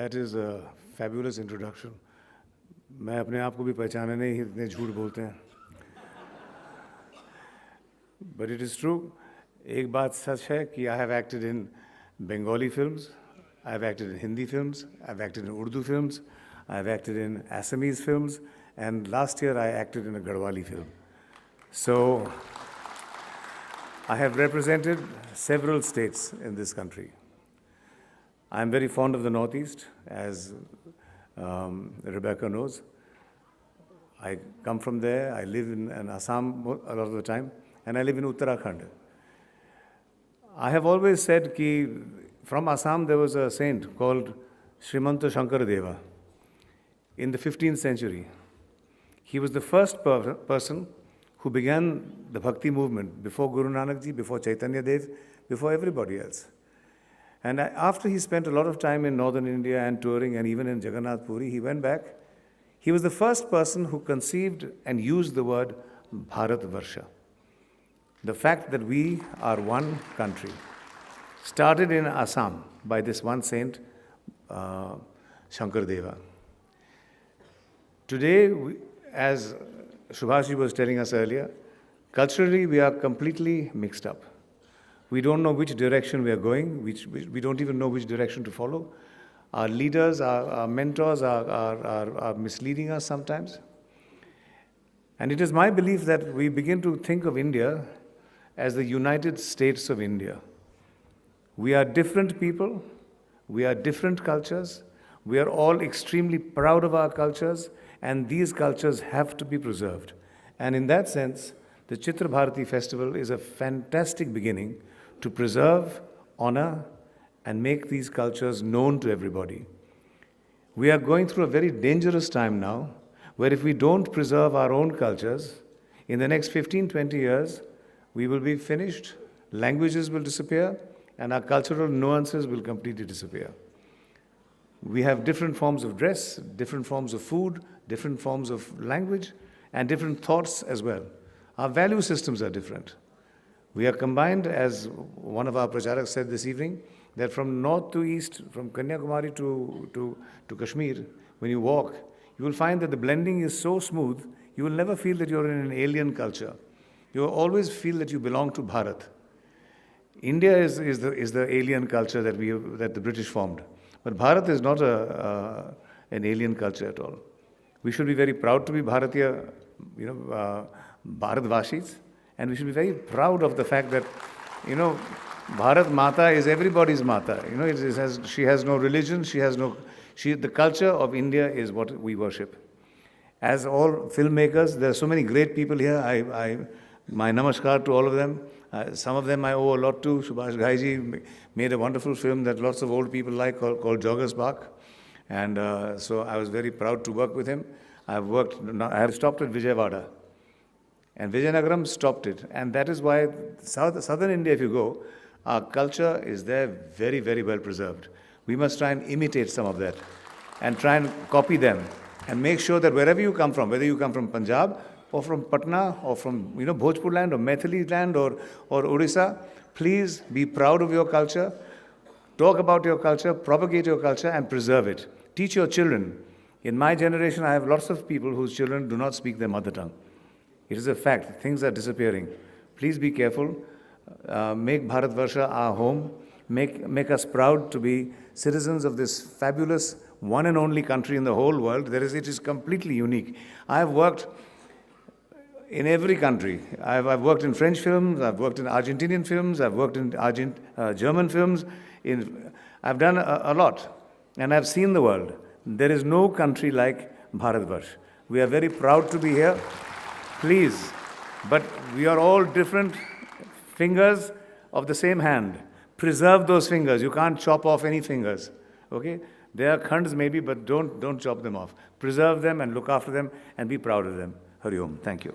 That is a fabulous introduction. मैं अपने आप को भी पहचाने नहीं इतने झूठ बोलते हैं. But it is true. एक बात सच है कि I have acted in Bengali films, I have acted in Hindi films, I have acted in Urdu films, I have acted in Assamese films, and last year I acted in a Garhwali film. So I have represented several states in this country. I am very fond of the Northeast, as Rebecca knows. I come from there, I live in Assam a lot of the time, and I live in Uttarakhand. I have always said that from Assam there was a saint called Srimanta Shankaradeva in the 15th century. He was the first person who began the Bhakti movement before Guru Nanak Ji, before Chaitanya Dev, before everybody else. And after he spent a lot of time in northern India and touring and even in Jagannath Puri, he went back. He was the first person who conceived and used the word Bharatvarsha. The fact that we are one country started in Assam by this one saint, Shankardeva. Today, as Subhashi was telling us earlier, culturally we are completely mixed up. We don't know which direction we are going, we don't even know which direction to follow. Our leaders, our mentors are misleading us sometimes. And it is my belief that we begin to think of India as the United States of India. We are different people, we are different cultures, we are all extremely proud of our cultures, and these cultures have to be preserved. And in that sense, the Chitra Bharati festival is a fantastic beginning to preserve, honor, and make these cultures known to everybody. We are going through a very dangerous time now, where if we don't preserve our own cultures, in the next 15-20 years, we will be finished, languages will disappear, and our cultural nuances will completely disappear. We have different forms of dress, different forms of food, different forms of language, and different thoughts as well. Our value systems are different. We are combined, as one of our pracharaks said this evening, that from north to east, from Kanyakumari to Kashmir, when you walk, you will find that the blending is so smooth, you will never feel that you're in an alien culture. You will always feel that you belong to Bharat. India is the alien culture that the British formed. But Bharat is not an alien culture at all. We should be very proud to be Bharatiya, Bharatvashis, and we should be very proud of the fact that, Bharat Mata is everybody's Mata. She has no religion, the culture of India is what we worship. As all filmmakers, there are so many great people here. My namaskar to all of them. Some of them I owe a lot to. Subhash Ghaiji made a wonderful film that lots of old people like called Joggers Park. And so I was very proud to work with him. I have stopped at Vijayawada. And Vijayanagaram stopped it. And that is why southern India, if you go, our culture is there very, very well preserved. We must try and imitate some of that and try and copy them and make sure that wherever you come from, whether you come from Punjab or from Patna or from Bhojpur land or Maithili land or Orissa, please be proud of your culture, talk about your culture, propagate your culture and preserve it. Teach your children. In my generation, I have lots of people whose children do not speak their mother tongue. It is a fact. Things are disappearing. Please be careful. Make Bharatvarsha our home. Make us proud to be citizens of this fabulous one and only country in the whole world. It is completely unique. I have worked in every country. I've worked in French films, I've worked in Argentinian films, I've worked in German films. I've done a lot, and I've seen the world. There is no country like Bharatvarsh. We are very proud to be here. Please, but we are all different fingers of the same hand. Preserve those fingers. You can't chop off any fingers. Okay? They are khands maybe, but don't chop them off. Preserve them and look after them and be proud of them. Hari Om. Thank you.